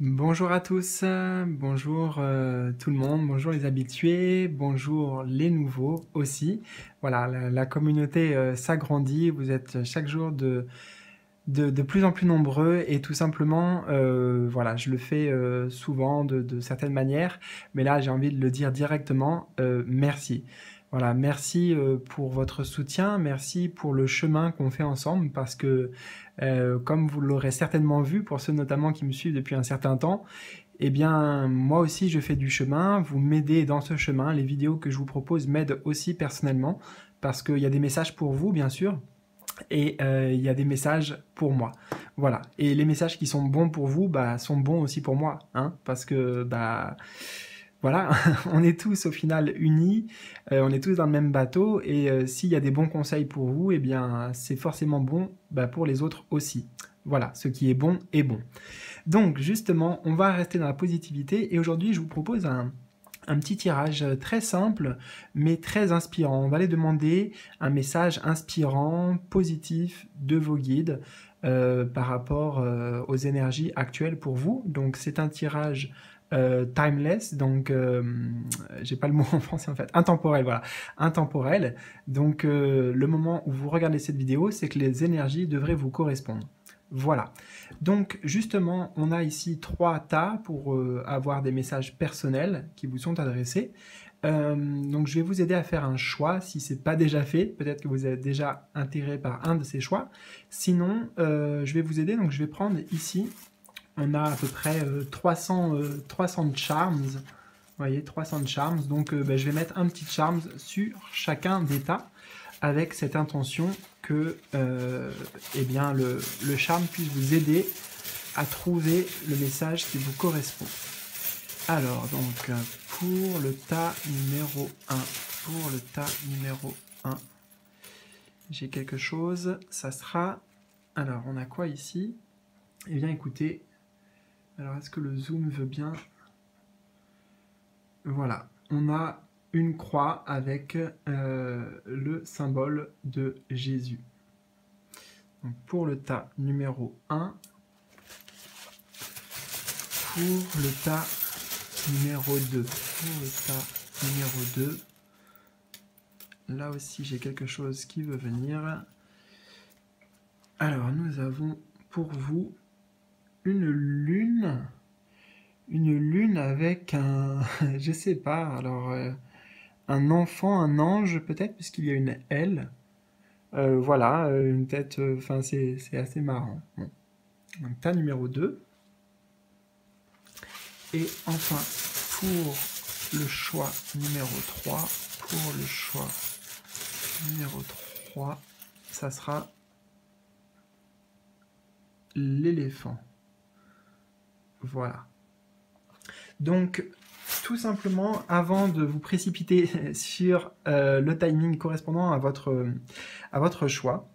Bonjour à tous, bonjour tout le monde, bonjour les habitués, bonjour les nouveaux aussi. Voilà, la communauté s'agrandit, vous êtes chaque jour de plus en plus nombreux et tout simplement, voilà, je le fais souvent de certaines manières, mais là j'ai envie de le dire directement, merci. Voilà, merci pour votre soutien, merci pour le chemin qu'on fait ensemble parce que, comme vous l'aurez certainement vu, pour ceux notamment qui me suivent depuis un certain temps, eh bien, moi aussi je fais du chemin, vous m'aidez dans ce chemin, les vidéos que je vous propose m'aident aussi personnellement parce qu'il y a des messages pour vous, bien sûr, et il y a des messages pour moi. Voilà. Et les messages qui sont bons pour vous, bah, sont bons aussi pour moi, hein, parce que, bah, voilà, on est tous au final unis, on est tous dans le même bateau, et s'il y a des bons conseils pour vous, eh bien, c'est forcément bon bah, pour les autres aussi. Voilà, ce qui est bon est bon. Donc, justement, on va rester dans la positivité, et aujourd'hui, je vous propose un petit tirage très simple, mais très inspirant. On va aller demander un message inspirant, positif de vos guides par rapport aux énergies actuelles pour vous. Donc c'est un tirage timeless, donc j'ai pas le mot en français en fait, intemporel, voilà, intemporel. Donc le moment où vous regardez cette vidéo, c'est que les énergies devraient vous correspondre. Voilà. Donc justement, on a ici 3 tas pour avoir des messages personnels qui vous sont adressés. Donc je vais vous aider à faire un choix si ce n'est pas déjà fait. Peut-être que vous êtes déjà intéressé par un de ces choix. Sinon, je vais vous aider. Donc je vais prendre ici, on a à peu près 300 charms. Vous voyez, 300 charms. Donc je vais mettre un petit charms sur chacun des tas, avec cette intention que eh bien, le charme puisse vous aider à trouver le message qui vous correspond. Alors, donc, pour le tas numéro 1, j'ai quelque chose, ça sera... Alors, on a quoi ici? Eh bien, écoutez, alors est-ce que le zoom veut bien? Voilà, on a une croix avec le symbole de Jésus. Donc pour le tas numéro 1, pour le tas numéro 2, là aussi j'ai quelque chose qui veut venir. Alors nous avons pour vous une lune avec un, je sais pas, alors un enfant, un ange peut-être, puisqu'il y a une L. Voilà, une tête, enfin c'est assez marrant. Bon. Donc tas numéro 2. Et enfin, pour le choix numéro 3, ça sera l'éléphant. Voilà. Donc, tout simplement, avant de vous précipiter sur le timing correspondant à votre choix,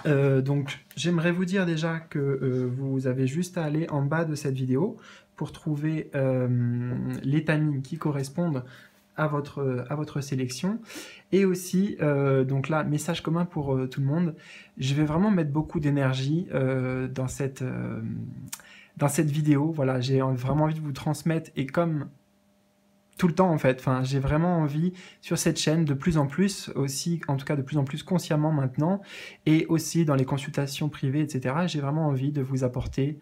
donc j'aimerais vous dire déjà que vous avez juste à aller en bas de cette vidéo pour trouver les timings qui correspondent à votre sélection. Et aussi, donc là, message commun pour tout le monde, je vais vraiment mettre beaucoup d'énergie dans cette vidéo. Voilà, j'ai vraiment envie de vous transmettre, et comme tout le temps en fait, enfin, j'ai vraiment envie sur cette chaîne de plus en plus aussi, en tout cas de plus en plus consciemment maintenant, et aussi dans les consultations privées, etc. J'ai vraiment envie de vous apporter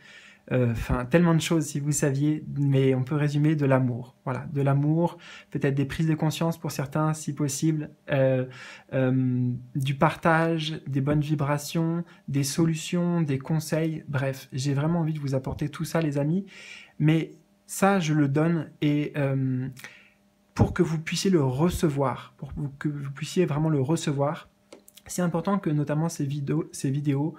tellement de choses si vous saviez, mais on peut résumer de l'amour. Voilà, de l'amour, peut-être des prises de conscience pour certains si possible, du partage, des bonnes vibrations, des solutions, des conseils, bref, j'ai vraiment envie de vous apporter tout ça les amis, mais ça je le donne et pour que vous puissiez le recevoir, que vous puissiez vraiment le recevoir, c'est important que notamment ces vidéos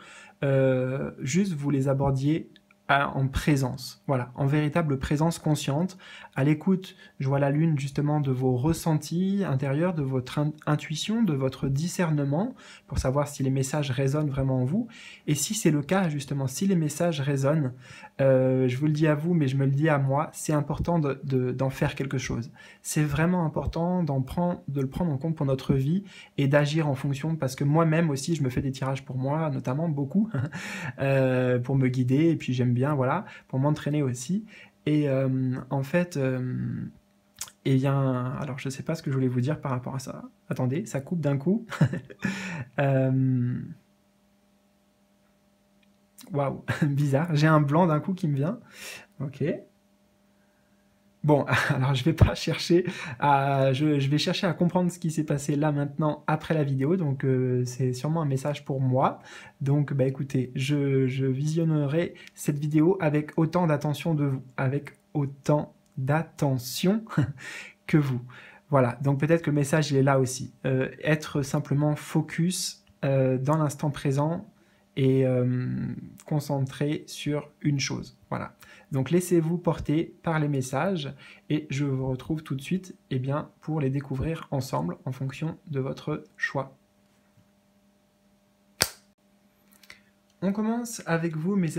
juste vous les abordiez en présence, voilà, en véritable présence consciente, à l'écoute, je vois la lune justement de vos ressentis intérieurs, de votre intuition, de votre discernement, pour savoir si les messages résonnent vraiment en vous, et si c'est le cas justement, si les messages résonnent, je vous le dis à vous, mais je me le dis à moi, c'est important d'en faire quelque chose, c'est vraiment important de le prendre en compte pour notre vie, et d'agir en fonction, parce que moi-même aussi, je me fais des tirages pour moi, notamment beaucoup, pour me guider, et puis j'aime bien, voilà, pour m'entraîner aussi. Et en fait, eh bien, alors je sais pas ce que je voulais vous dire par rapport à ça. Attendez, ça coupe d'un coup. Waouh, bizarre. J'ai un blanc d'un coup qui me vient. Ok. Bon, alors je vais pas chercher je vais chercher à comprendre ce qui s'est passé là maintenant après la vidéo, donc c'est sûrement un message pour moi. Donc bah écoutez, je visionnerai cette vidéo avec autant d'attention de vous, avec autant d'attention que vous. Voilà, donc peut-être que le message il est là aussi. Être simplement focus dans l'instant présent et concentré sur une chose. Voilà. Donc laissez-vous porter par les messages et je vous retrouve tout de suite eh bien, pour les découvrir ensemble en fonction de votre choix. On commence avec vous, mes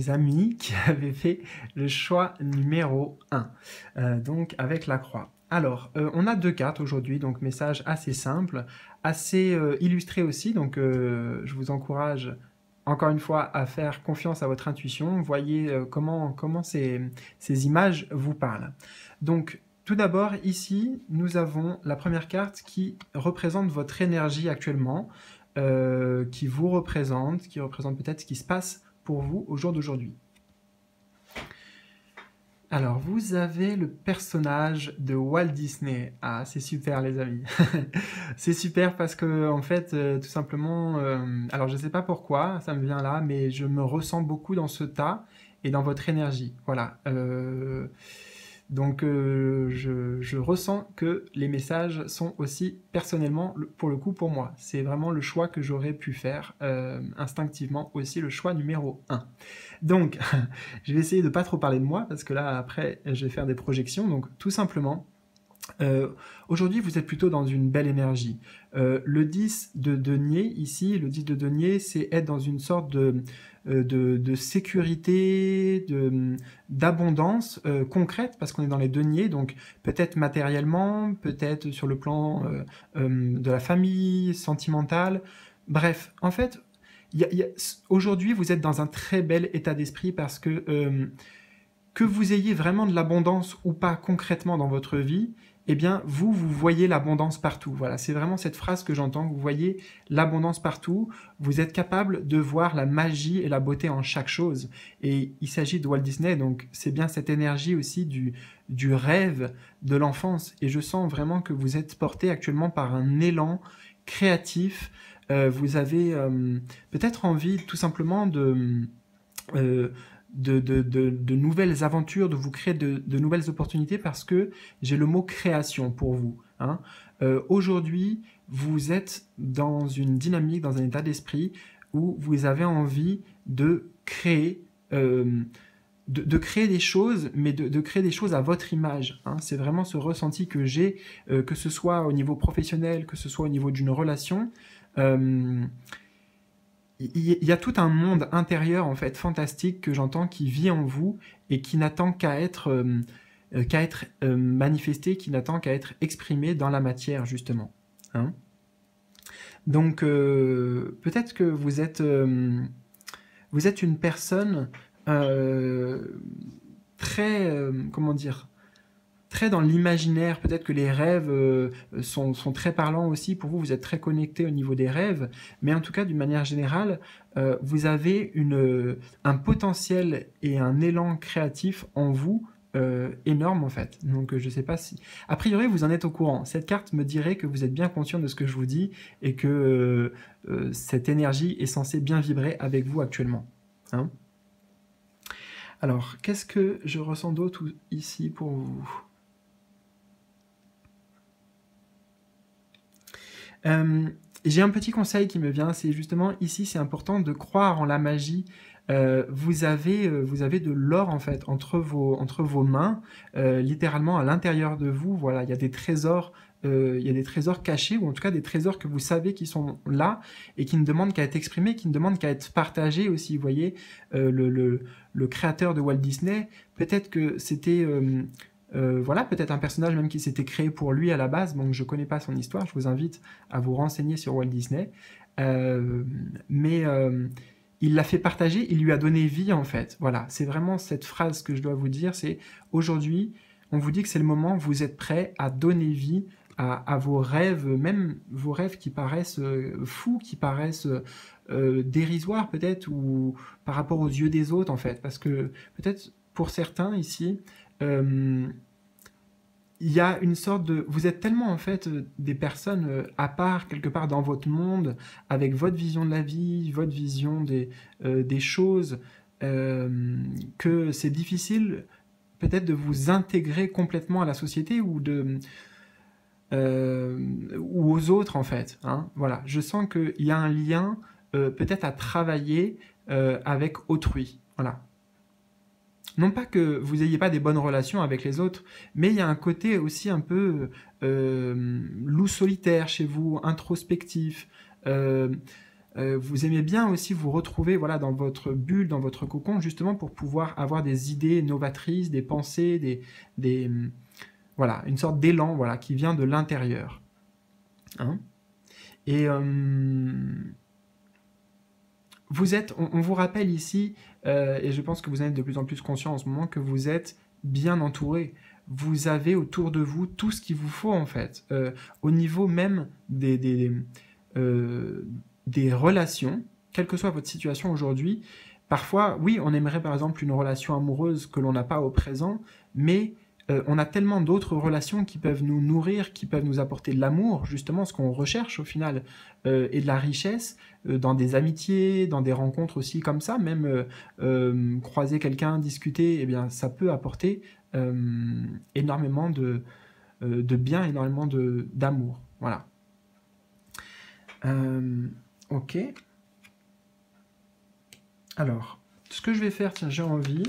amis qui avaient fait le choix numéro 1, donc avec la croix. Alors, on a 2 cartes aujourd'hui, donc message assez simple, assez illustré aussi, donc je vous encourage encore une fois à faire confiance à votre intuition, voyez comment ces images vous parlent. Donc, tout d'abord, ici, nous avons la première carte qui représente votre énergie actuellement, qui vous représente, qui représente peut-être ce qui se passe pour vous au jour d'aujourd'hui. Alors, vous avez le personnage de Walt Disney. Ah, c'est super, les amis. C'est super parce que, en fait, tout simplement, alors je ne sais pas pourquoi, ça me vient là, mais je me ressens beaucoup dans ce tas et dans votre énergie. Voilà. Donc, je ressens que les messages sont aussi personnellement, pour le coup, pour moi. C'est vraiment le choix que j'aurais pu faire instinctivement, aussi le choix numéro 1. Donc, je vais essayer de ne pas trop parler de moi, parce que là, après, je vais faire des projections. Donc, tout simplement, aujourd'hui, vous êtes plutôt dans une belle énergie. Le 10 de denier, ici, le 10 de denier, c'est être dans une sorte de sécurité, d'abondance concrète, parce qu'on est dans les deniers, donc peut-être matériellement, peut-être sur le plan de la famille, sentimental. Bref, en fait, aujourd'hui, vous êtes dans un très bel état d'esprit parce que vous ayez vraiment de l'abondance ou pas concrètement dans votre vie, eh bien, vous voyez l'abondance partout. Voilà, c'est vraiment cette phrase que j'entends, vous voyez l'abondance partout, vous êtes capable de voir la magie et la beauté en chaque chose. Et il s'agit de Walt Disney, donc c'est bien cette énergie aussi du rêve de l'enfance. Et je sens vraiment que vous êtes porté actuellement par un élan créatif. Vous avez peut-être envie tout simplement de nouvelles aventures, de vous créer de nouvelles opportunités parce que j'ai le mot création pour vous. Hein. Aujourd'hui, vous êtes dans une dynamique, dans un état d'esprit où vous avez envie de créer, de créer des choses, mais de créer des choses à votre image. Hein. C'est vraiment ce ressenti que j'ai, que ce soit au niveau professionnel, que ce soit au niveau d'une relation. Il y a tout un monde intérieur en fait fantastique que j'entends qui vit en vous et qui n'attend qu'à être manifesté, qui n'attend qu'à être exprimé dans la matière justement. Hein. Donc peut-être que vous êtes une personne très comment dire, très dans l'imaginaire, peut-être que les rêves sont très parlants aussi pour vous, vous êtes très connecté au niveau des rêves, mais en tout cas, d'une manière générale, vous avez un potentiel et un élan créatif en vous énorme en fait. Donc je ne sais pas si... A priori, vous en êtes au courant. Cette carte me dirait que vous êtes bien conscient de ce que je vous dis et que cette énergie est censée bien vibrer avec vous actuellement. Hein. Alors, qu'est-ce que je ressens d'autre ici pour vous ? J'ai un petit conseil qui me vient, c'est justement ici, c'est important de croire en la magie. Vous avez de l'or en fait entre vos mains, littéralement à l'intérieur de vous. Voilà, il y a des trésors cachés, ou en tout cas des trésors que vous savez qui sont là et qui ne demandent qu'à être exprimés, qui ne demandent qu'à être partagés aussi. Vous voyez, le créateur de Walt Disney, peut-être que c'était voilà, peut-être un personnage même qui s'était créé pour lui à la base, donc je ne connais pas son histoire, je vous invite à vous renseigner sur Walt Disney. Mais il l'a fait partager, il lui a donné vie en fait. Voilà, c'est vraiment cette phrase que je dois vous dire, c'est aujourd'hui, on vous dit que c'est le moment, vous êtes prêts à donner vie à vos rêves, même vos rêves qui paraissent fous, qui paraissent dérisoires peut-être, ou par rapport aux yeux des autres en fait. Parce que peut-être pour certains ici, il y a une sorte de... Vous êtes tellement en fait des personnes à part, quelque part dans votre monde, avec votre vision de la vie, votre vision des choses, que c'est difficile peut-être de vous intégrer complètement à la société ou ou aux autres en fait. Hein. Voilà, je sens qu'il y a un lien peut-être à travailler avec autrui. Voilà. Non pas que vous n'ayez pas des bonnes relations avec les autres, mais il y a un côté aussi un peu loup solitaire chez vous, introspectif. Vous aimez bien aussi vous retrouver voilà, dans votre bulle, dans votre cocon, justement pour pouvoir avoir des idées novatrices, des pensées, voilà, une sorte d'élan voilà, qui vient de l'intérieur. Hein. Et vous êtes, on vous rappelle ici, et je pense que vous en êtes de plus en plus conscient en ce moment, que vous êtes bien entouré. Vous avez autour de vous tout ce qu'il vous faut en fait. Au niveau même des relations, quelle que soit votre situation aujourd'hui, parfois, oui, on aimerait par exemple une relation amoureuse que l'on n'a pas au présent, mais on a tellement d'autres relations qui peuvent nous nourrir, qui peuvent nous apporter de l'amour, justement ce qu'on recherche au final, et de la richesse, dans des amitiés, dans des rencontres aussi comme ça, même croiser quelqu'un, discuter, eh bien, ça peut apporter énormément de bien, énormément d'amour. Voilà. Ok. Alors, ce que je vais faire, tiens, j'ai envie,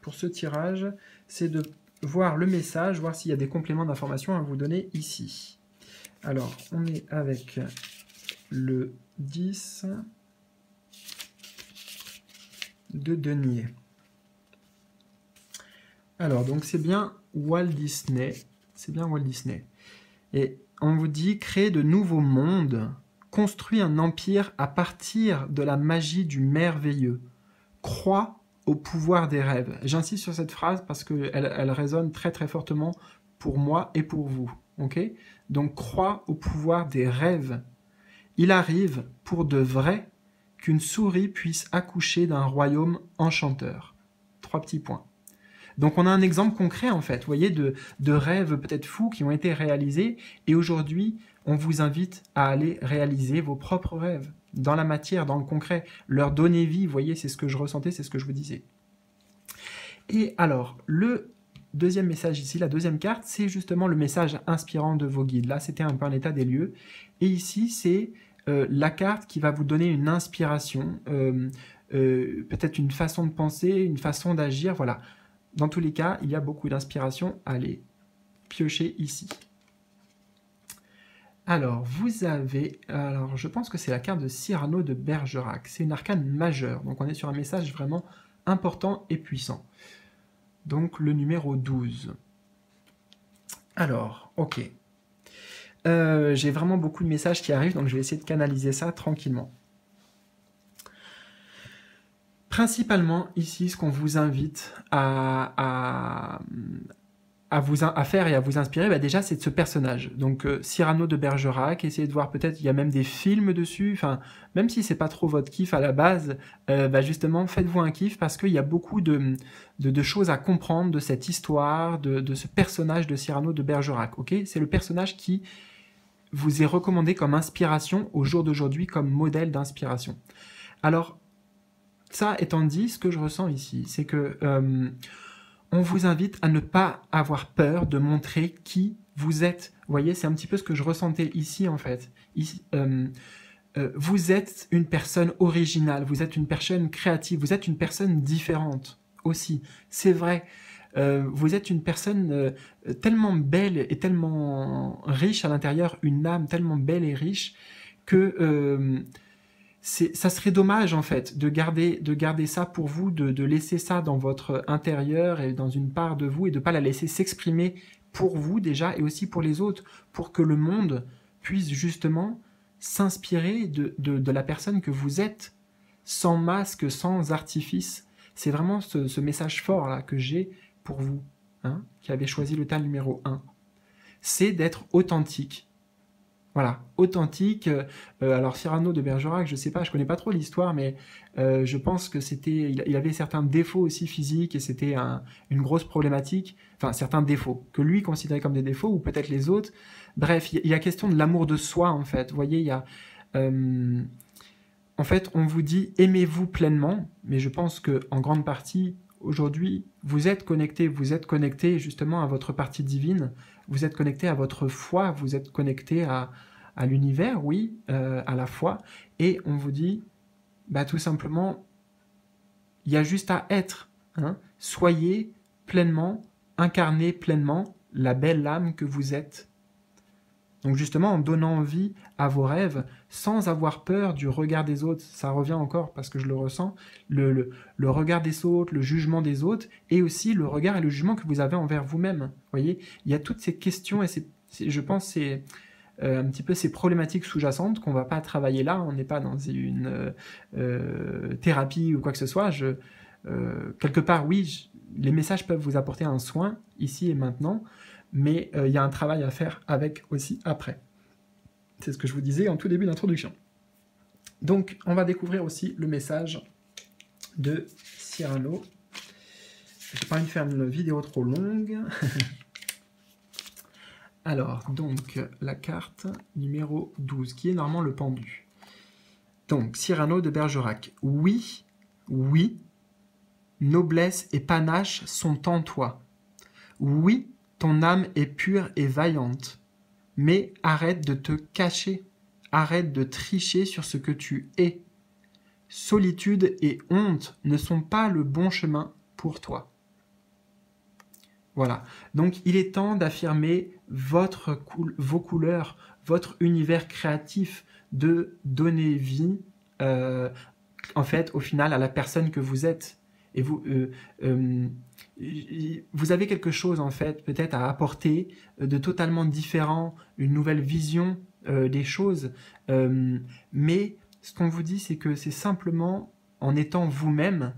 pour ce tirage, c'est de voir le message, voir s'il y a des compléments d'information à vous donner ici. Alors, on est avec le 10 de denier. Alors, donc c'est bien Walt Disney. C'est bien Walt Disney. Et on vous dit, créer de nouveaux mondes, construit un empire à partir de la magie du merveilleux. Crois au pouvoir des rêves. J'insiste sur cette phrase parce qu'elle résonne très très fortement pour moi et pour vous. Okay ? Donc, crois au pouvoir des rêves. Il arrive, pour de vrai, qu'une souris puisse accoucher d'un royaume enchanteur. 3 petits points. Donc on a un exemple concret en fait, vous voyez, de rêves peut-être fous qui ont été réalisés, et aujourd'hui on vous invite à aller réaliser vos propres rêves, dans la matière, dans le concret, leur donner vie, vous voyez, c'est ce que je ressentais, c'est ce que je vous disais. Et alors, le deuxième message ici, la deuxième carte, c'est justement le message inspirant de vos guides. Là, c'était un peu un état des lieux, et ici, c'est la carte qui va vous donner une inspiration, peut-être une façon de penser, une façon d'agir, voilà. Dans tous les cas, il y a beaucoup d'inspiration à aller piocher ici. Alors, vous avez... Alors, je pense que c'est la carte de Cyrano de Bergerac. C'est une arcane majeure. Donc, on est sur un message vraiment important et puissant. Donc, le numéro 12. Alors, ok. J'ai vraiment beaucoup de messages qui arrivent, donc je vais essayer de canaliser ça tranquillement. Principalement, ici, ce qu'on vous invite à faire et à vous inspirer, bah déjà, c'est de ce personnage. Donc, Cyrano de Bergerac, essayez de voir peut-être, il y a même des films dessus, enfin, même si c'est pas trop votre kiff à la base, bah justement, faites-vous un kiff parce qu'il y a beaucoup de choses à comprendre de cette histoire, de ce personnage de Cyrano de Bergerac, ok? C'est le personnage qui vous est recommandé comme inspiration au jour d'aujourd'hui, comme modèle d'inspiration. Alors, ça étant dit, ce que je ressens ici, c'est que on vous invite à ne pas avoir peur de montrer qui vous êtes. Vous voyez, c'est un petit peu ce que je ressentais ici, en fait. Ici, vous êtes une personne originale, vous êtes une personne créative, vous êtes une personne différente aussi. C'est vrai. Vous êtes une personne tellement belle et tellement riche à l'intérieur, une âme tellement belle et riche que... ça serait dommage en fait de garder ça pour vous, de laisser ça dans votre intérieur et dans une part de vous et de ne pas la laisser s'exprimer pour vous déjà et aussi pour les autres, pour que le monde puisse justement s'inspirer de la personne que vous êtes. sans masque, sans artifice. C'est vraiment ce message fort là que j'ai pour vous, hein, qui avez choisi le tas numéro 1. C'est d'être authentique. Voilà, authentique. Alors Cyrano de Bergerac, je sais pas, je connais pas trop l'histoire, mais je pense que il avait certains défauts aussi physiques et c'était une grosse problématique. Enfin, certains défauts que lui considérait comme des défauts ou peut-être les autres. Bref, il y a question de l'amour de soi en fait. Vous voyez, il y a en fait, on vous dit aimez-vous pleinement, mais je pense que en grande partie aujourd'hui, vous êtes connecté justement à votre partie divine. Vous êtes connecté à votre foi, vous êtes connecté à l'univers, oui, à la foi, et on vous dit, bah, tout simplement, il y a juste à être, hein. Soyez pleinement, incarnez pleinement la belle âme que vous êtes. Donc justement, en donnant vie à vos rêves, sans avoir peur du regard des autres, ça revient encore parce que je le ressens, le regard des autres, le jugement des autres, et aussi le regard et le jugement que vous avez envers vous-même. Vous voyez, il y a toutes ces questions, et je pense c'est un petit peu ces problématiques sous-jacentes qu'on ne va pas travailler là, on n'est pas dans une thérapie ou quoi que ce soit. Quelque part, oui, les messages peuvent vous apporter un soin, ici et maintenant, mais il y a un travail à faire avec aussi après. C'est ce que je vous disais en tout début d'introduction. Donc, on va découvrir aussi le message de Cyrano. Je n'ai pas envie de faire une vidéo trop longue. Alors, donc, la carte numéro 12, qui est normalement le pendu. Donc, Cyrano de Bergerac. Oui, oui, noblesse et panache sont en toi. Oui, ton âme est pure et vaillante. Mais arrête de te cacher, arrête de tricher sur ce que tu es. Solitude et honte ne sont pas le bon chemin pour toi. Voilà, donc il est temps d'affirmer vos couleurs, votre univers créatif, de donner vie, en fait, au final, à la personne que vous êtes. Et vous avez quelque chose, en fait, peut-être à apporter de totalement différent, une nouvelle vision des choses. Mais ce qu'on vous dit, c'est que c'est simplement en étant vous-même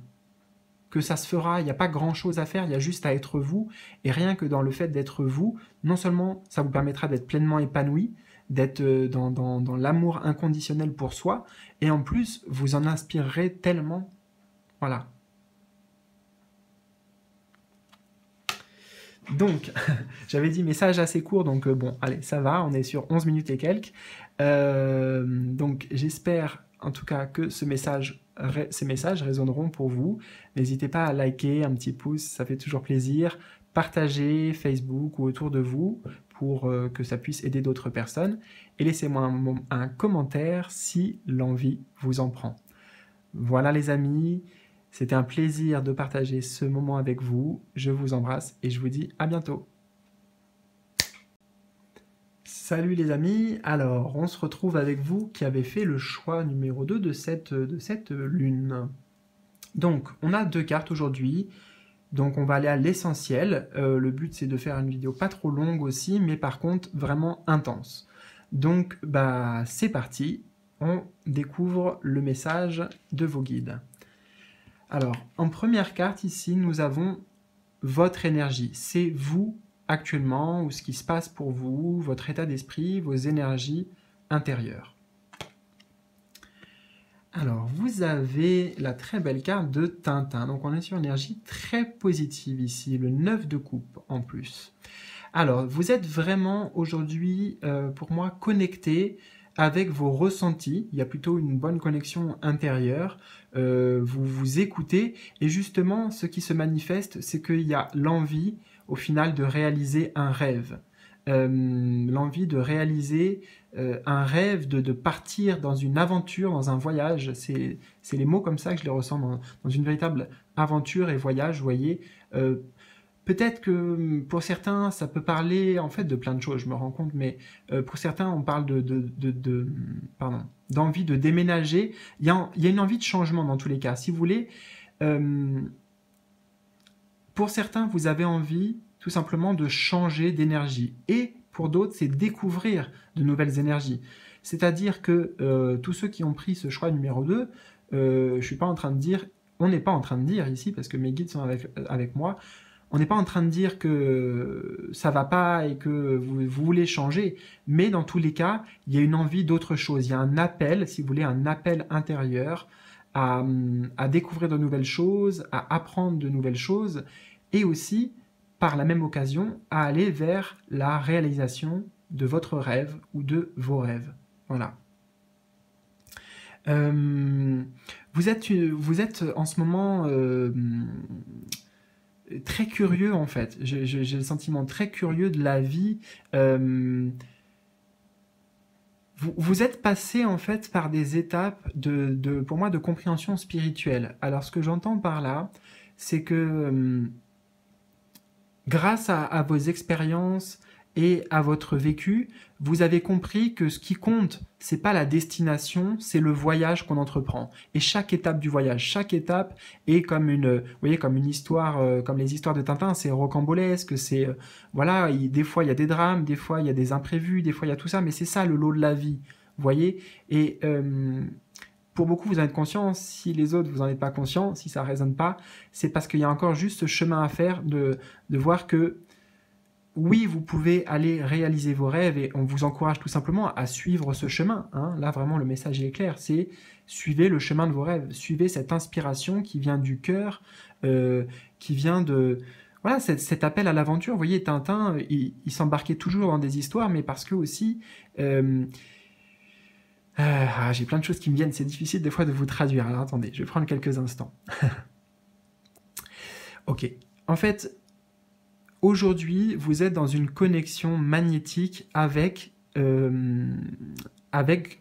que ça se fera. Il n'y a pas grand-chose à faire, il y a juste à être vous. Et rien que dans le fait d'être vous, non seulement ça vous permettra d'être pleinement épanoui, d'être dans l'amour inconditionnel pour soi, et en plus, vous en inspirerez tellement. Voilà. Donc, j'avais dit message assez court, donc bon, allez, ça va, on est sur 11 minutes et quelques. Donc, j'espère en tout cas que ces messages résonneront pour vous. N'hésitez pas à liker, un petit pouce, ça fait toujours plaisir. Partagez Facebook ou autour de vous pour que ça puisse aider d'autres personnes. Et laissez-moi un commentaire si l'envie vous en prend. Voilà les amis. C'était un plaisir de partager ce moment avec vous. Je vous embrasse et je vous dis à bientôt. Salut les amis. Alors, on se retrouve avec vous qui avez fait le choix numéro 2 de cette lune. Donc, on a 2 cartes aujourd'hui. Donc, on va aller à l'essentiel. Le but, c'est de faire une vidéo pas trop longue aussi, mais par contre, vraiment intense. Donc, bah, c'est parti. On découvre le message de vos guides. Alors, en première carte ici, nous avons votre énergie. C'est vous actuellement, ou ce qui se passe pour vous, votre état d'esprit, vos énergies intérieures. Alors, vous avez la très belle carte de Tintin. Donc, on est sur une énergie très positive ici, le 9 de coupe en plus. Alors, vous êtes vraiment aujourd'hui, pour moi, connecté avec vos ressentis. Il y a plutôt une bonne connexion intérieure. Vous vous écoutez. Et justement, ce qui se manifeste, c'est qu'il y a l'envie, au final, de réaliser un rêve. L'envie de réaliser un rêve, de partir dans une aventure, dans un voyage. C'est les mots comme ça que je les ressens dans une véritable aventure et voyage, vous voyez. Peut-être que pour certains, ça peut parler en fait de plein de choses, je me rends compte, mais pour certains, on parle d'envie de déménager. Il y a une envie de changement dans tous les cas. Si vous voulez, pour certains, vous avez envie tout simplement de changer d'énergie. Et pour d'autres, c'est découvrir de nouvelles énergies. C'est-à-dire que tous ceux qui ont pris ce choix numéro 2, je suis pas en train de dire, on n'est pas en train de dire ici, parce que mes guides sont avec moi, on n'est pas en train de dire que ça va pas et que vous voulez changer, mais dans tous les cas, il y a une envie d'autre chose. Il y a un appel, si vous voulez, un appel intérieur à découvrir de nouvelles choses, à apprendre de nouvelles choses, et aussi, par la même occasion, à aller vers la réalisation de votre rêve ou de vos rêves. Voilà. Vous êtes en ce moment très curieux en fait. J'ai le sentiment très curieux de la vie. Vous êtes passé en fait par des étapes pour moi, de compréhension spirituelle. Alors ce que j'entends par là, c'est que grâce à vos expériences et à votre vécu, vous avez compris que ce qui compte, c'est pas la destination, c'est le voyage qu'on entreprend. Et chaque étape du voyage, chaque étape est comme vous voyez, comme une histoire, comme les histoires de Tintin, c'est rocambolesque, c'est, voilà, des fois il y a des drames, des fois il y a des imprévus, des fois il y a tout ça, mais c'est ça le lot de la vie, vous voyez. Et pour beaucoup, vous en êtes conscient. Si les autres, vous n'en êtes pas conscient, si ça ne résonne pas, c'est parce qu'il y a encore juste ce chemin à faire de voir que oui, vous pouvez aller réaliser vos rêves et on vous encourage tout simplement à suivre ce chemin. Hein. Là, vraiment, le message est clair, c'est suivez le chemin de vos rêves, suivez cette inspiration qui vient du cœur, qui vient de... Voilà, cet appel à l'aventure. Vous voyez, Tintin, il s'embarquait toujours dans des histoires, mais parce que aussi... j'ai plein de choses qui me viennent, c'est difficile des fois de vous traduire. Alors attendez, je vais prendre quelques instants. Ok, en fait... Aujourd'hui, vous êtes dans une connexion magnétique avec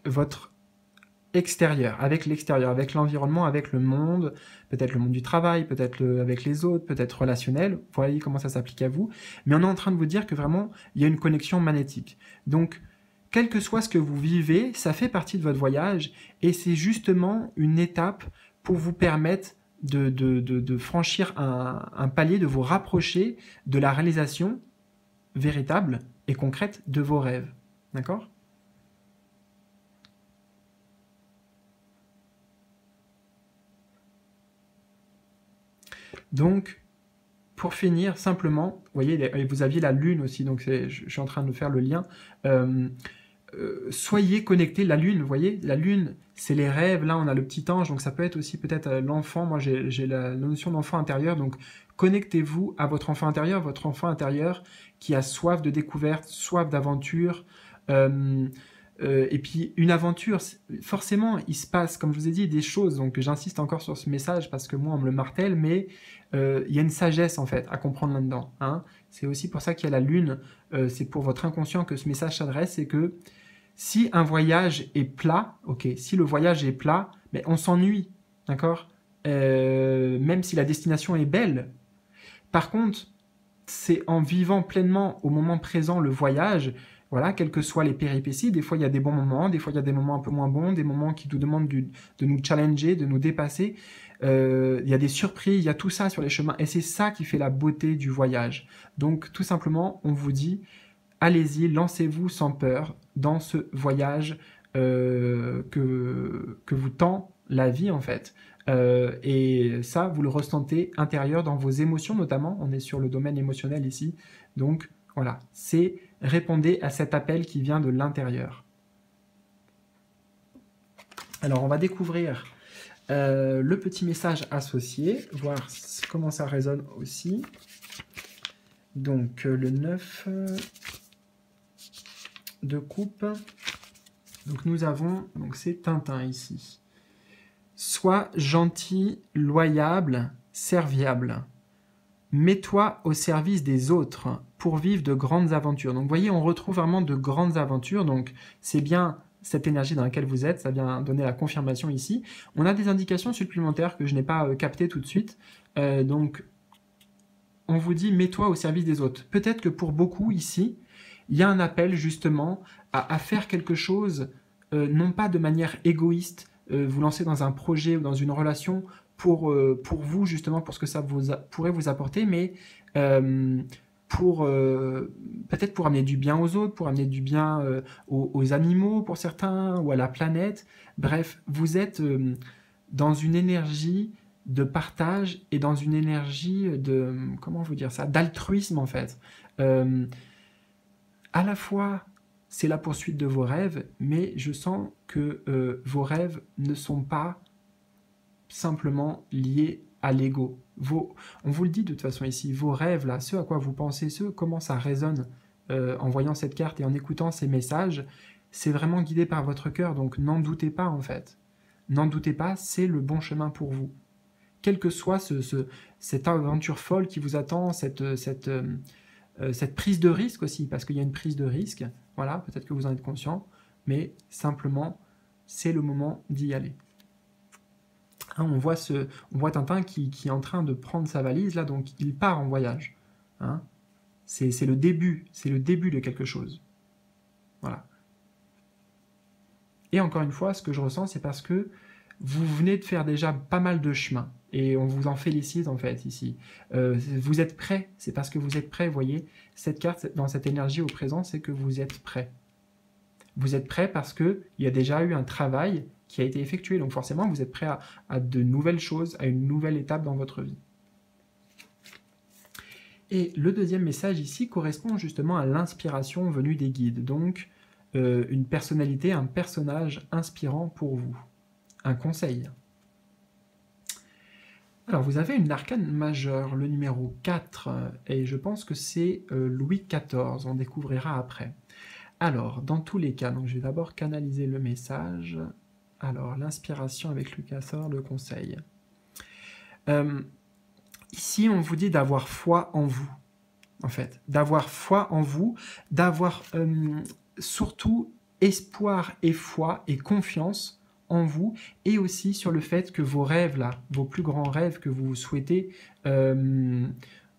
votre extérieur, avec l'extérieur, avec l'environnement, avec le monde, peut-être le monde du travail, peut-être avec les autres, peut-être relationnel. Vous voyez comment ça s'applique à vous. Mais on est en train de vous dire que vraiment, il y a une connexion magnétique. Donc, quel que soit ce que vous vivez, ça fait partie de votre voyage et c'est justement une étape pour vous permettre de franchir un palier, de vous rapprocher de la réalisation véritable et concrète de vos rêves. D'accord ? Donc, pour finir, simplement, vous voyez, vous aviez la lune aussi, donc je suis en train de faire le lien. Soyez connectés, la lune, vous voyez, la lune, c'est les rêves, là on a le petit ange, donc ça peut être aussi peut-être l'enfant, moi j'ai la notion d'enfant intérieur, donc connectez-vous à votre enfant intérieur qui a soif de découverte, soif d'aventure, et puis une aventure, forcément il se passe, comme je vous ai dit, des choses, donc j'insiste encore sur ce message parce que moi on me le martèle, mais il y a une sagesse en fait à comprendre là-dedans, hein. C'est aussi pour ça qu'il y a la lune, c'est pour votre inconscient que ce message s'adresse, c'est que si un voyage est plat, ok, si le voyage est plat, mais on s'ennuie, d'accord, même si la destination est belle. Par contre, c'est en vivant pleinement au moment présent le voyage, voilà, quelles que soient les péripéties, des fois il y a des bons moments, des fois il y a des moments un peu moins bons, des moments qui nous demandent de nous challenger, de nous dépasser, il y a des surprises, il y a tout ça sur les chemins, et c'est ça qui fait la beauté du voyage. Donc tout simplement, on vous dit, allez-y, lancez-vous sans peur dans ce voyage que vous tend la vie en fait. Et ça, vous le ressentez intérieur dans vos émotions notamment, on est sur le domaine émotionnel ici, donc voilà, c'est répondez à cet appel qui vient de l'intérieur. Alors on va découvrir le petit message associé, voir comment ça résonne aussi. Donc le 9 de coupe. Donc nous avons, donc c'est Tintin ici. Sois gentil, loyable, serviable. Mets-toi au service des autres pour vivre de grandes aventures. Donc vous voyez, on retrouve vraiment de grandes aventures. Donc c'est bien cette énergie dans laquelle vous êtes, ça vient donner la confirmation ici. On a des indications supplémentaires que je n'ai pas captées tout de suite. Donc on vous dit, mets-toi au service des autres. Peut-être que pour beaucoup ici, il y a un appel justement à faire quelque chose, non pas de manière égoïste, vous lancer dans un projet ou dans une relation pour vous justement, pour ce que ça pourrait vous apporter, mais peut-être pour amener du bien aux autres, pour amener du bien aux animaux pour certains, ou à la planète. Bref, vous êtes dans une énergie de partage et dans une énergie de, comment vous dire ça, d'altruisme en fait. À la fois, c'est la poursuite de vos rêves, mais je sens que vos rêves ne sont pas simplement liés à l'ego. On vous le dit de toute façon ici, vos rêves, là, ce à quoi vous pensez, comment ça résonne en voyant cette carte et en écoutant ces messages, c'est vraiment guidé par votre cœur, donc n'en doutez pas en fait. N'en doutez pas, c'est le bon chemin pour vous. Quelle que soit cette aventure folle qui vous attend, cette prise de risque aussi, parce qu'il y a une prise de risque, voilà, peut-être que vous en êtes conscient, mais simplement, c'est le moment d'y aller. Hein, on voit Tintin qui est en train de prendre sa valise, là, donc il part en voyage. Hein. C'est le début de quelque chose. Voilà. Et encore une fois, ce que je ressens, c'est parce que vous venez de faire déjà pas mal de chemin, et on vous en félicite en fait ici. Vous êtes prêt, c'est parce que vous êtes prêt, vous voyez, cette carte, dans cette énergie au présent, c'est que vous êtes prêt. Vous êtes prêt parce qu'il y a déjà eu un travail qui a été effectué, donc forcément vous êtes prêt à de nouvelles choses, à une nouvelle étape dans votre vie. Et le deuxième message ici correspond justement à l'inspiration venue des guides, donc une personnalité, un personnage inspirant pour vous, un conseil. Alors vous avez une arcane majeure, le numéro 4, et je pense que c'est Louis XIV, on découvrira après. Alors, dans tous les cas, donc je vais d'abord canaliser le message. Alors, l'inspiration avec Louis XIV, le conseil. Ici, on vous dit d'avoir foi en vous, en fait. D'avoir foi en vous, d'avoir surtout espoir et foi et confiance en vous, et aussi sur le fait que vos rêves, là, vos plus grands rêves que vous souhaitez, on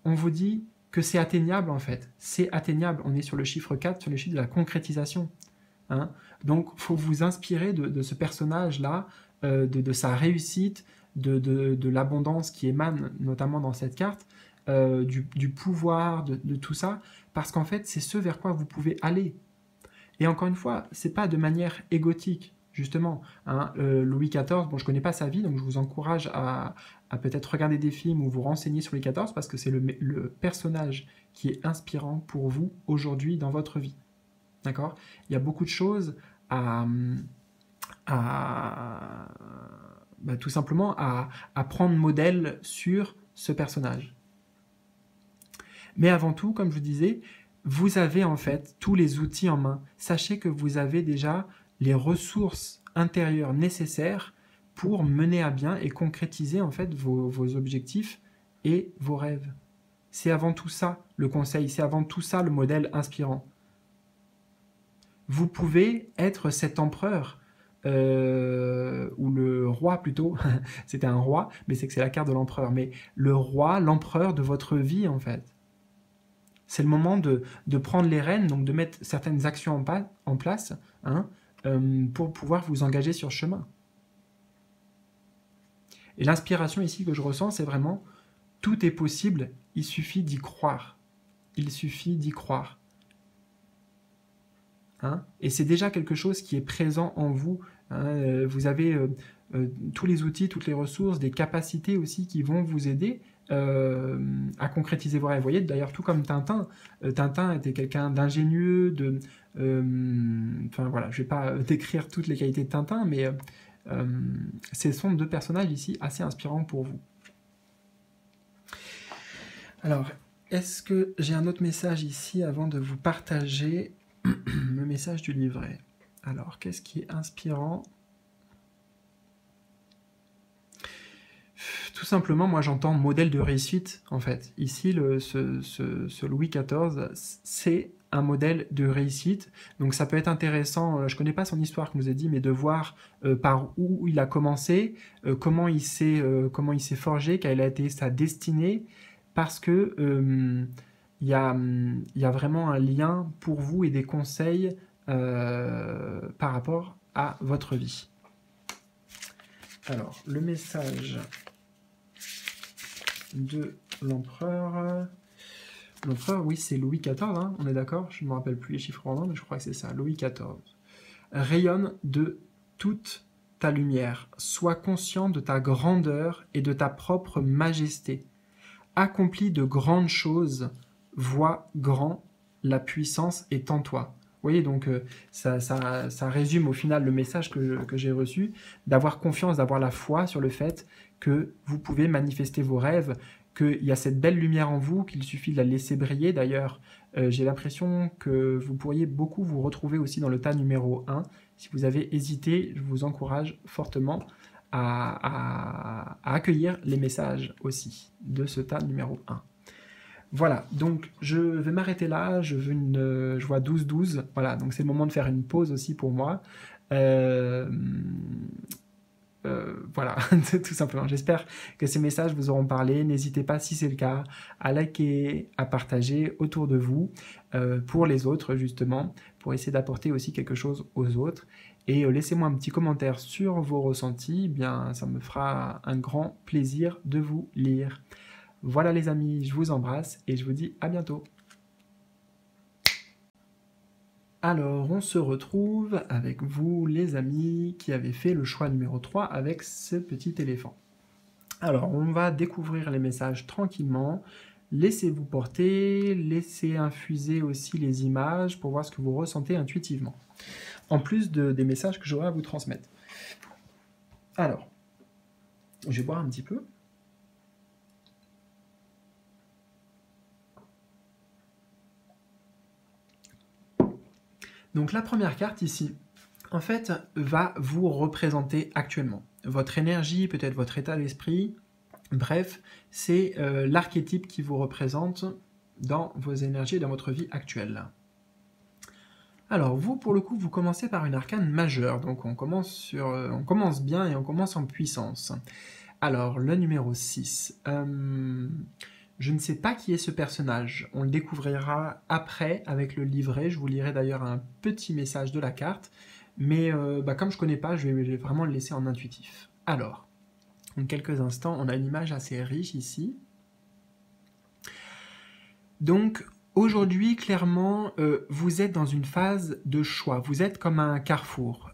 vous dit que c'est atteignable, en fait. C'est atteignable. On est sur le chiffre 4, sur le chiffre de la concrétisation. Hein. Donc, il faut vous inspirer de ce personnage-là, de sa réussite, de l'abondance qui émane notamment dans cette carte, du pouvoir, de tout ça, parce qu'en fait, c'est ce vers quoi vous pouvez aller. Et encore une fois, c'est pas de manière égotique, justement. Hein. Louis XIV, bon, je connais pas sa vie, donc je vous encourage à peut-être regarder des films ou vous renseigner sur Louis XIV, parce que c'est le personnage qui est inspirant pour vous aujourd'hui dans votre vie. D'accord ? Il y a beaucoup de choses tout simplement à prendre modèle sur ce personnage. Mais avant tout, comme je vous disais, vous avez en fait tous les outils en main. Sachez que vous avez déjà les ressources intérieures nécessaires pour mener à bien et concrétiser en fait vos objectifs et vos rêves. C'est avant tout ça le conseil, c'est avant tout ça le modèle inspirant. Vous pouvez être cet empereur, ou le roi plutôt, c'était un roi, mais c'est que c'est la carte de l'empereur, mais le roi, l'empereur de votre vie en fait. C'est le moment de prendre les rênes, donc de mettre certaines actions en place, hein, pour pouvoir vous engager sur ce chemin. Et l'inspiration ici que je ressens, c'est vraiment tout est possible, il suffit d'y croire. Il suffit d'y croire. Hein, et c'est déjà quelque chose qui est présent en vous. Hein, vous avez tous les outils, toutes les ressources, des capacités aussi qui vont vous aider à concrétiser vos rêves. Vous voyez, d'ailleurs, tout comme Tintin. Tintin était quelqu'un d'ingénieux, enfin voilà, je ne vais pas décrire toutes les qualités de Tintin, mais ce sont deux personnages ici assez inspirants pour vous. Alors, est-ce que j'ai un autre message ici avant de vous partager le message du livret? Alors, qu'est-ce qui est inspirant? Tout simplement, moi j'entends modèle de réussite, en fait. Ici, ce Louis XIV, c'est un modèle de réussite. Donc ça peut être intéressant, je ne connais pas son histoire, comme je vous ai dit, mais de voir par où il a commencé, comment il s'est forgé, quelle a été sa destinée, parce que il y a vraiment un lien pour vous et des conseils par rapport à votre vie. Alors, le message de l'empereur. L'empereur, oui, c'est Louis XIV, hein, on est d'accord? Je ne me rappelle plus les chiffres romains, mais je crois que c'est ça, Louis XIV. Rayonne de toute ta lumière, sois conscient de ta grandeur et de ta propre majesté. Accomplis de grandes choses, vois grand, la puissance est en toi. Vous voyez, donc ça résume au final le message que j'ai reçu, d'avoir confiance, d'avoir la foi sur le fait que vous pouvez manifester vos rêves, qu'il y a cette belle lumière en vous, qu'il suffit de la laisser briller. D'ailleurs, j'ai l'impression que vous pourriez beaucoup vous retrouver aussi dans le tas numéro 1. Si vous avez hésité, je vous encourage fortement à accueillir les messages aussi de ce tas numéro 1. Voilà, donc je vais m'arrêter là, je vois 12-12, voilà, donc c'est le moment de faire une pause aussi pour moi. Voilà, tout simplement. J'espère que ces messages vous auront parlé. N'hésitez pas, si c'est le cas, à liker, à partager autour de vous, pour les autres, justement, pour essayer d'apporter aussi quelque chose aux autres. Et laissez-moi un petit commentaire sur vos ressentis, bien, ça me fera un grand plaisir de vous lire. Voilà les amis, je vous embrasse et je vous dis à bientôt. Alors, on se retrouve avec vous, les amis, qui avez fait le choix numéro 3 avec ce petit éléphant. Alors, on va découvrir les messages tranquillement. Laissez-vous porter, laissez infuser aussi les images pour voir ce que vous ressentez intuitivement. En plus des messages que j'aurai à vous transmettre. Alors, je vais boire un petit peu. Donc la première carte ici, en fait, va vous représenter actuellement. Votre énergie, peut-être votre état d'esprit, bref, c'est l'archétype qui vous représente dans vos énergies et dans votre vie actuelle. Alors vous, pour le coup, vous commencez par une arcane majeure, donc on commence bien et on commence en puissance. Alors, le numéro 6. Je ne sais pas qui est ce personnage, on le découvrira après avec le livret, je vous lirai d'ailleurs un petit message de la carte, mais comme je ne connais pas, je vais vraiment le laisser en intuitif. Alors, en quelques instants, on a une image assez riche ici. Donc, aujourd'hui, clairement, vous êtes dans une phase de choix, vous êtes comme un carrefour.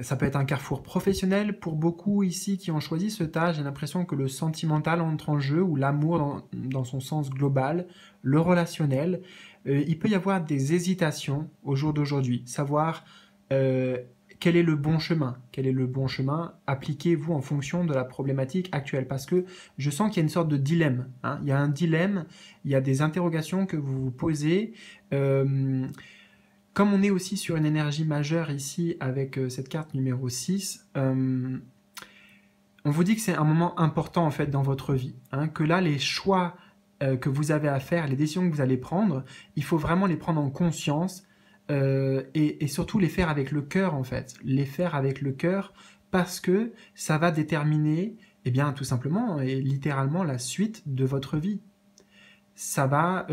Ça peut être un carrefour professionnel. Pour beaucoup ici qui ont choisi ce tas, j'ai l'impression que le sentimental entre en jeu, ou l'amour dans son sens global, le relationnel. Il peut y avoir des hésitations au jour d'aujourd'hui. Savoir quel est le bon chemin. Quel est le bon chemin? Appliquez-vous en fonction de la problématique actuelle. Parce que je sens qu'il y a une sorte de dilemme. Hein. Il y a un dilemme, il y a des interrogations que vous vous posez. Comme on est aussi sur une énergie majeure ici avec cette carte numéro 6, on vous dit que c'est un moment important en fait dans votre vie. Hein, que là, les choix que vous avez à faire, les décisions que vous allez prendre, il faut vraiment les prendre en conscience et surtout les faire avec le cœur en fait. Les faire avec le cœur parce que ça va déterminer, eh bien, tout simplement et littéralement la suite de votre vie. Ça va,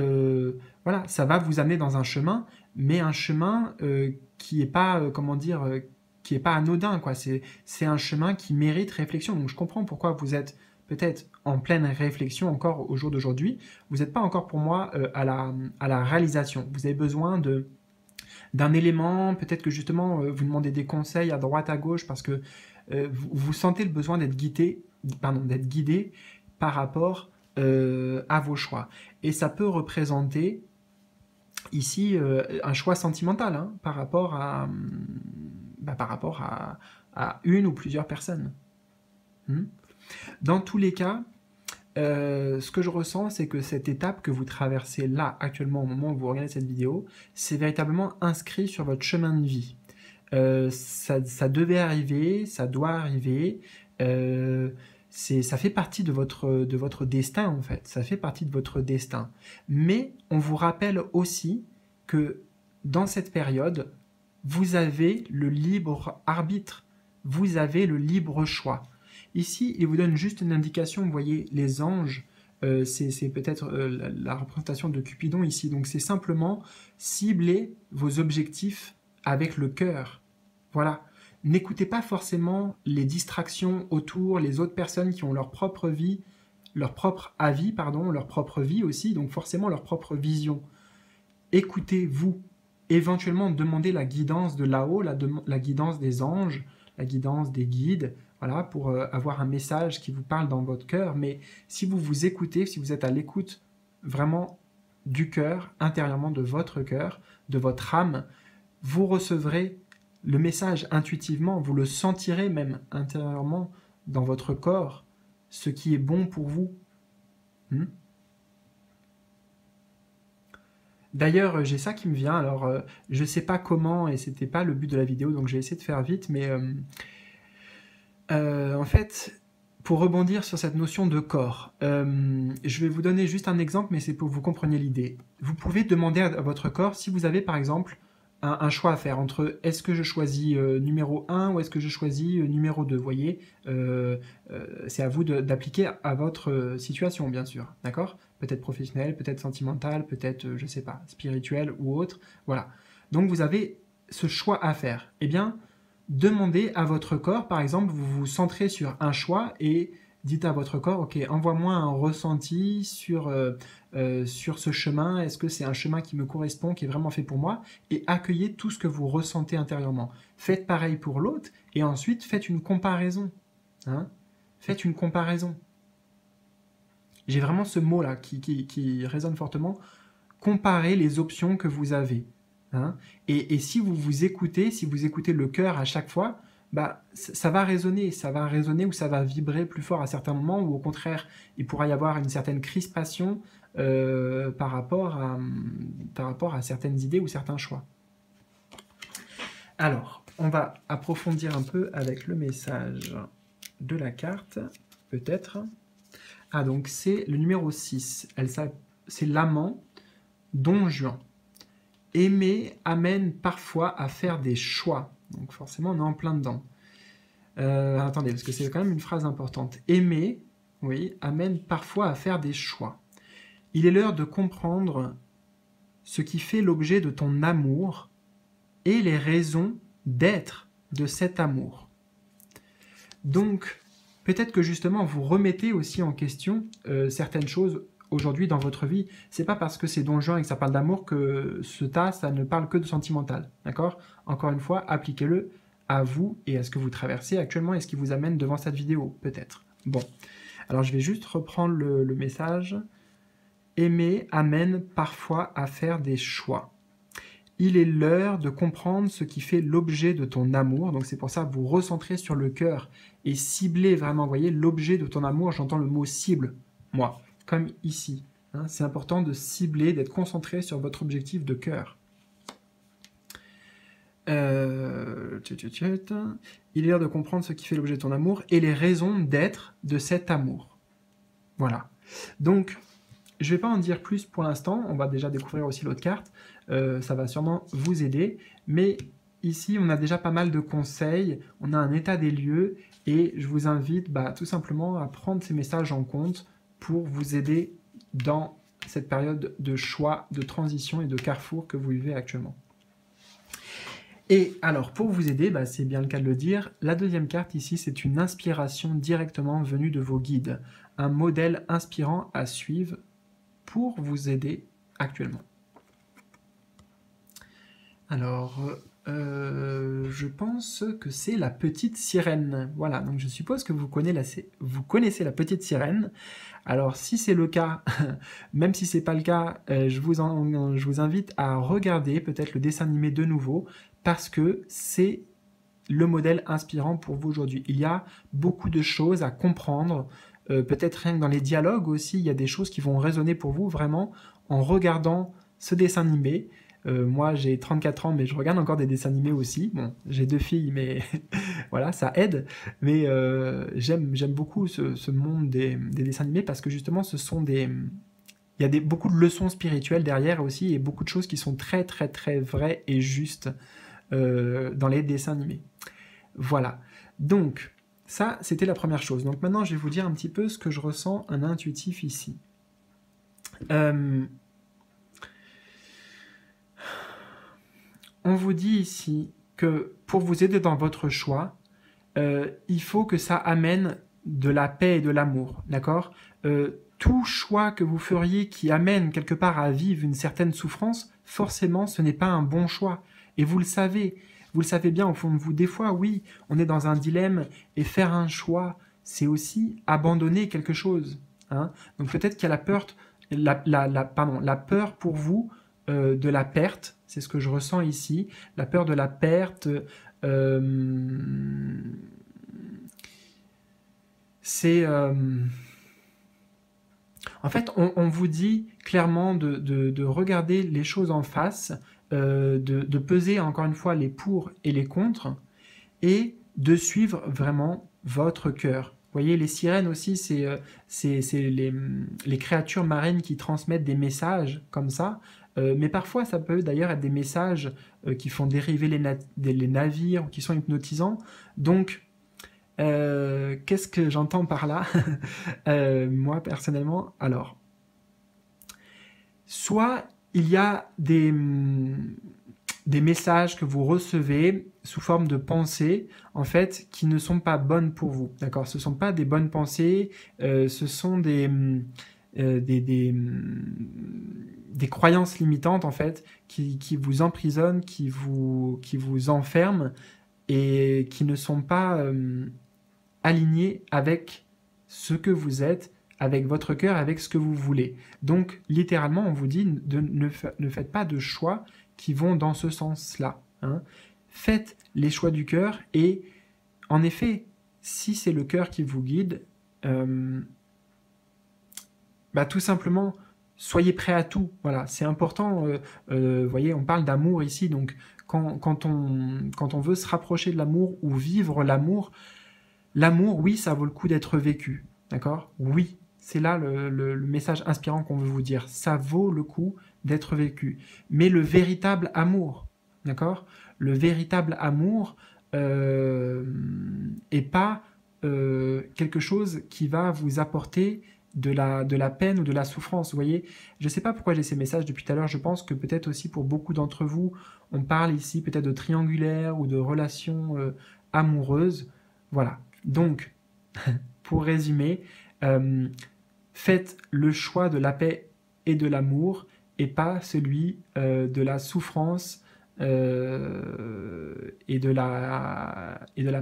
voilà, ça va vous amener dans un chemin, mais un chemin qui n'est pas, qui est pas anodin, quoi. C'est un chemin qui mérite réflexion. Donc je comprends pourquoi vous êtes peut-être en pleine réflexion encore au jour d'aujourd'hui. Vous n'êtes pas encore pour moi à la réalisation. Vous avez besoin d'un élément, peut-être que justement vous demandez des conseils à droite, à gauche, parce que vous sentez le besoin d'être guidé par rapport à vos choix. Et ça peut représenter ici un choix sentimental hein, par rapport à une ou plusieurs personnes. Dans tous les cas, ce que je ressens, c'est que cette étape que vous traversez là, actuellement, au moment où vous regardez cette vidéo, c'est véritablement inscrit sur votre chemin de vie. Ça devait arriver, ça doit arriver, ça fait partie de votre destin, en fait. Ça fait partie de votre destin. Mais on vous rappelle aussi que dans cette période, vous avez le libre arbitre. Vous avez le libre choix. Ici, il vous donne juste une indication, vous voyez, les anges, c'est peut-être la représentation de Cupidon ici. Donc c'est simplement cibler vos objectifs avec le cœur. Voilà. N'écoutez pas forcément les distractions autour, les autres personnes qui ont leur propre vie, leur propre avis, pardon, leur propre vie aussi, donc forcément leur propre vision. Écoutez-vous, éventuellement demandez la guidance de là-haut, la guidance des anges, la guidance des guides, voilà, pour avoir un message qui vous parle dans votre cœur. Mais si vous vous écoutez, si vous êtes à l'écoute vraiment du cœur, intérieurement de votre âme, vous recevrez le message intuitivement, vous le sentirez même intérieurement dans votre corps, ce qui est bon pour vous. D'ailleurs, j'ai ça qui me vient, alors je ne sais pas comment, et c'était pas le but de la vidéo, donc je vais essayer de faire vite, mais en fait, pour rebondir sur cette notion de corps, je vais vous donner juste un exemple, mais c'est pour que vous compreniez l'idée. Vous pouvez demander à votre corps, si vous avez par exemple un choix à faire entre est-ce que je choisis numéro 1 ou est-ce que je choisis numéro 2, vous voyez, c'est à vous d'appliquer à votre situation, bien sûr, d'accord? Peut-être professionnel, peut-être sentimental, peut-être, je ne sais pas, spirituel ou autre, voilà. Donc vous avez ce choix à faire. Eh bien, demandez à votre corps, par exemple, vous vous centrez sur un choix et dites à votre corps, ok, envoie-moi un ressenti sur ce chemin, est-ce que c'est un chemin qui me correspond, qui est vraiment fait pour moi, et accueillez tout ce que vous ressentez intérieurement. Faites pareil pour l'autre, et ensuite faites une comparaison. Hein, faites une comparaison. J'ai vraiment ce mot-là qui résonne fortement. Comparez les options que vous avez. Hein, et si vous vous écoutez, si vous écoutez le cœur à chaque fois, bah, ça va résonner ou ça va vibrer plus fort à certains moments, ou au contraire, il pourra y avoir une certaine crispation par rapport à certaines idées ou certains choix. Alors, on va approfondir un peu avec le message de la carte, peut-être. Ah, donc c'est le numéro 6, c'est l'amant, Don Juan. Aimer amène parfois à faire des choix. Donc forcément, on est en plein dedans. Attendez, parce que c'est quand même une phrase importante. Aimer, oui, amène parfois à faire des choix. Il est l'heure de comprendre ce qui fait l'objet de ton amour et les raisons d'être de cet amour. Donc, peut-être que justement, vous remettez aussi en question certaines choses aujourd'hui dans votre vie. C'est pas parce que c'est Don Juan et que ça parle d'amour que ça ne parle que de sentimental. D'accord? Encore une fois, appliquez-le à vous et à ce que vous traversez actuellement et ce qui vous amène devant cette vidéo, peut-être. Bon, alors je vais juste reprendre le message. Aimer amène parfois à faire des choix. Il est l'heure de comprendre ce qui fait l'objet de ton amour. Donc c'est pour ça que vous recentrez sur le cœur et ciblez vraiment, vous voyez, l'objet de ton amour. J'entends le mot cible, moi, comme ici. Hein, c'est important de cibler, d'être concentré sur votre objectif de cœur. Il est l'heure de comprendre ce qui fait l'objet de ton amour et les raisons d'être de cet amour. Voilà. Donc, je ne vais pas en dire plus pour l'instant. On va déjà découvrir aussi l'autre carte. Ça va sûrement vous aider. Mais ici, on a déjà pas mal de conseils. On a un état des lieux. Et je vous invite tout simplement à prendre ces messages en compte pour vous aider dans cette période de choix, de transition et de carrefour que vous vivez actuellement. Et alors, pour vous aider, c'est bien le cas de le dire, la deuxième carte ici, c'est une inspiration directement venue de vos guides. Un modèle inspirant à suivre pour vous aider actuellement. Alors, je pense que c'est la petite sirène. Voilà, donc je suppose que vous connaissez la petite sirène. Alors, si c'est le cas, même si c'est pas le cas, je vous invite à regarder peut-être le dessin animé de nouveau, parce que c'est le modèle inspirant pour vous aujourd'hui. Il y a beaucoup de choses à comprendre, peut-être rien que dans les dialogues aussi, il y a des choses qui vont résonner pour vous vraiment en regardant ce dessin animé. Moi, j'ai 34 ans, mais je regarde encore des dessins animés aussi. Bon, j'ai 2 filles, mais voilà, ça aide. Mais j'aime beaucoup ce monde des dessins animés parce que justement, ce sont des... Il y a beaucoup de leçons spirituelles derrière aussi et beaucoup de choses qui sont très, très, très vraies et justes dans les dessins animés. Voilà. Donc, ça, c'était la première chose. Donc maintenant, je vais vous dire un petit peu ce que je ressens en intuitif ici. On vous dit ici que pour vous aider dans votre choix, il faut que ça amène de la paix et de l'amour, d'accord? Tout choix que vous feriez qui amène quelque part à vivre une certaine souffrance, forcément, ce n'est pas un bon choix. Et vous le savez, Vous le savez bien au fond de vous. Des fois, oui, on est dans un dilemme et faire un choix, c'est aussi abandonner quelque chose. Hein. Donc peut-être qu'il y a la peur pour vous de la perte. C'est ce que je ressens ici. La peur de la perte. C'est... En fait, on vous dit clairement de regarder les choses en face, de peser encore une fois les pour et les contre, et de suivre vraiment votre cœur. Vous voyez, les sirènes aussi, c'est les créatures marines qui transmettent des messages comme ça, mais parfois ça peut d'ailleurs être des messages qui font dériver les navires ou qui sont hypnotisants. Donc, qu'est-ce que j'entends par là? Moi, personnellement, alors, soit il y a des messages que vous recevez sous forme de pensées, en fait, qui ne sont pas bonnes pour vous, d'accord? Ce ne sont pas des bonnes pensées, ce sont des croyances limitantes, en fait, qui vous emprisonnent, qui vous enferment, et qui ne sont pas aligné avec ce que vous êtes, avec votre cœur, avec ce que vous voulez. Donc, littéralement, on vous dit ne faites pas de choix qui vont dans ce sens-là. Hein. Faites les choix du cœur et, en effet, si c'est le cœur qui vous guide, tout simplement, soyez prêt à tout. Voilà, c'est important. Vous voyez, on parle d'amour ici, donc quand on veut se rapprocher de l'amour ou vivre l'amour, oui, ça vaut le coup d'être vécu, d'accord? Oui, c'est là le message inspirant qu'on veut vous dire. Ça vaut le coup d'être vécu. Mais le véritable amour, d'accord? Le véritable amour est pas quelque chose qui va vous apporter de la peine ou de la souffrance, vous voyez? Je ne sais pas pourquoi j'ai ces messages depuis tout à l'heure, je pense que peut-être aussi pour beaucoup d'entre vous, on parle ici peut-être de triangulaire ou de relations amoureuses, voilà. Donc, pour résumer, faites le choix de la paix et de l'amour et pas celui de la souffrance et de la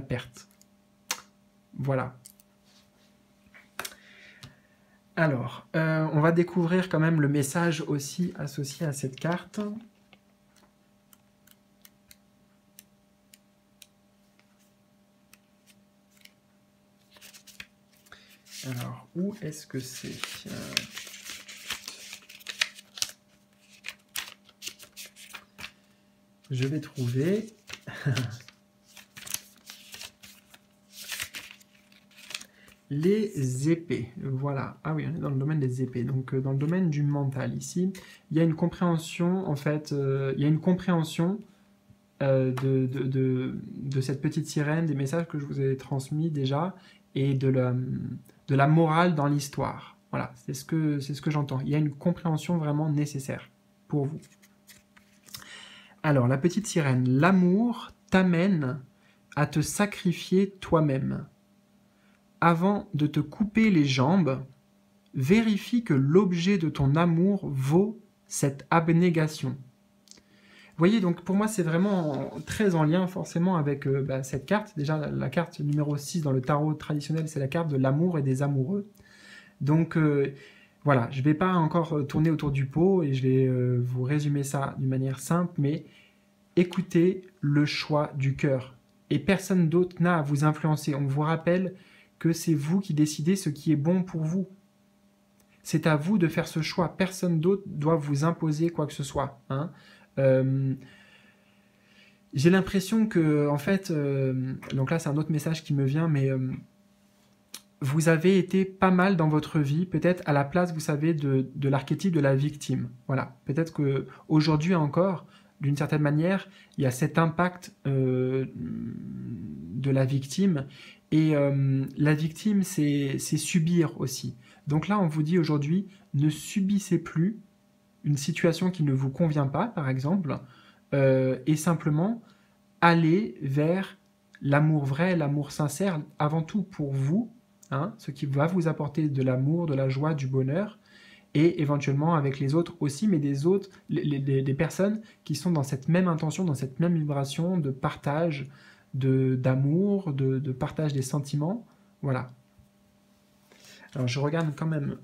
perte. Voilà. Alors, on va découvrir quand même le message aussi associé à cette carte. Alors, où est-ce que c'est? Je vais trouver. Les épées, voilà. Ah oui, on est dans le domaine des épées. Donc, dans le domaine du mental, ici, il y a une compréhension, en fait, il y a une compréhension de cette petite sirène, des messages que je vous ai transmis déjà, et de la morale dans l'histoire. Voilà, c'est ce que j'entends. Il y a une compréhension vraiment nécessaire pour vous. Alors, la petite sirène, l'amour t'amène à te sacrifier toi-même. Avant de te couper les jambes, vérifie que l'objet de ton amour vaut cette abnégation. Vous voyez, donc pour moi, c'est vraiment très en lien forcément avec cette carte. Déjà, la carte numéro 6 dans le tarot traditionnel, c'est la carte de l'amour et des amoureux. Donc voilà, je ne vais pas encore tourner autour du pot et je vais vous résumer ça d'une manière simple, mais écoutez le choix du cœur. Et personne d'autre n'a à vous influencer. On vous rappelle que c'est vous qui décidez ce qui est bon pour vous. C'est à vous de faire ce choix. Personne d'autre doit vous imposer quoi que ce soit. Hein. J'ai l'impression que, en fait, donc là c'est un autre message qui me vient, mais vous avez été pas mal dans votre vie, peut-être à la place, vous savez, de l'archétype de la victime. Voilà, peut-être qu'aujourd'hui encore, d'une certaine manière, il y a cet impact de la victime. Et la victime, c'est subir aussi. Donc là, on vous dit aujourd'hui, ne subissez plus une situation qui ne vous convient pas, par exemple, et simplement aller vers l'amour vrai, l'amour sincère, avant tout pour vous, hein, ce qui va vous apporter de l'amour, de la joie, du bonheur, et éventuellement avec les autres aussi, mais des personnes qui sont dans cette même intention, dans cette même vibration de partage, d'amour, de partage des sentiments. Voilà. Alors je regarde quand même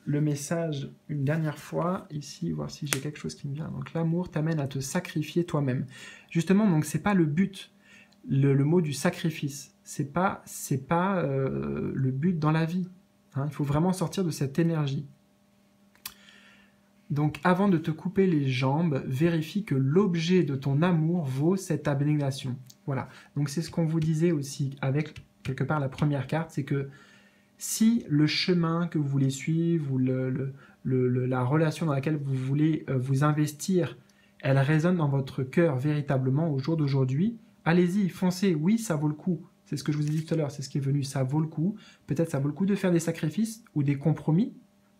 le message une dernière fois ici, voir si j'ai quelque chose qui me vient. Donc l'amour t'amène à te sacrifier toi-même. Justement, donc c'est pas le but, le mot du sacrifice. C'est pas le but dans la vie. Hein. Il faut vraiment sortir de cette énergie. Donc avant de te couper les jambes, vérifie que l'objet de ton amour vaut cette abnégation. Voilà. Donc c'est ce qu'on vous disait aussi avec quelque part la première carte, c'est que si le chemin que vous voulez suivre ou la relation dans laquelle vous voulez vous investir, elle résonne dans votre cœur véritablement au jour d'aujourd'hui, allez-y, foncez, oui, ça vaut le coup. C'est ce que je vous ai dit tout à l'heure, c'est ce qui est venu, ça vaut le coup. Peut-être ça vaut le coup de faire des sacrifices ou des compromis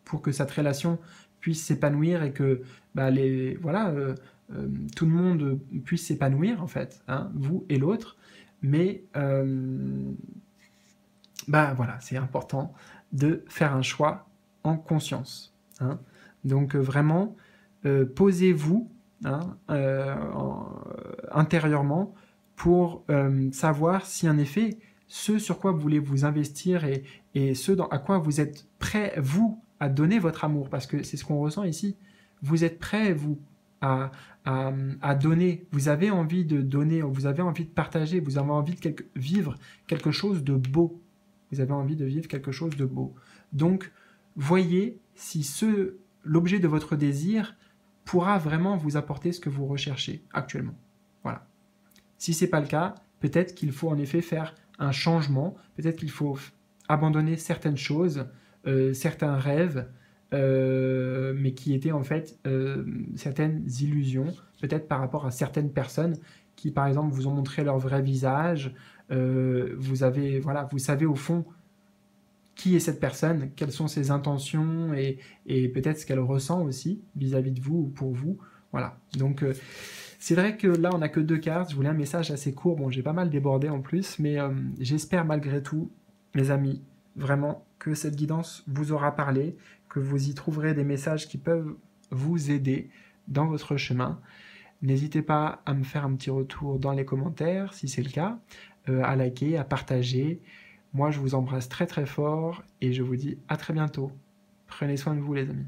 pour que cette relation puisse s'épanouir et que tout le monde puisse s'épanouir en fait, hein, vous et l'autre. Mais voilà, c'est important de faire un choix en conscience. Hein. Donc vraiment, posez-vous hein, intérieurement pour savoir si en effet ce sur quoi vous voulez vous investir et ce à quoi vous êtes prêt, vous, à donner votre amour, parce que c'est ce qu'on ressent ici. Vous êtes prêt, vous, à donner. Vous avez envie de donner, vous avez envie de partager, vous avez envie de vivre quelque chose de beau. Vous avez envie de vivre quelque chose de beau. Donc, voyez si l'objet de votre désir pourra vraiment vous apporter ce que vous recherchez actuellement. Voilà. Si ce n'est pas le cas, peut-être qu'il faut en effet faire un changement, peut-être qu'il faut abandonner certaines choses, certains rêves, mais qui étaient en fait certaines illusions, peut-être par rapport à certaines personnes qui, par exemple, vous ont montré leur vrai visage. Vous savez au fond qui est cette personne, quelles sont ses intentions et peut-être ce qu'elle ressent aussi vis-à-vis de vous ou pour vous. Voilà. Donc, c'est vrai que là, on n'a que 2 cartes. Je voulais un message assez court. Bon, j'ai pas mal débordé en plus, mais j'espère malgré tout, mes amis, vraiment que cette guidance vous aura parlé, que vous y trouverez des messages qui peuvent vous aider dans votre chemin. N'hésitez pas à me faire un petit retour dans les commentaires, si c'est le cas, à liker, à partager. Moi, je vous embrasse très très fort et je vous dis à très bientôt. Prenez soin de vous, les amis.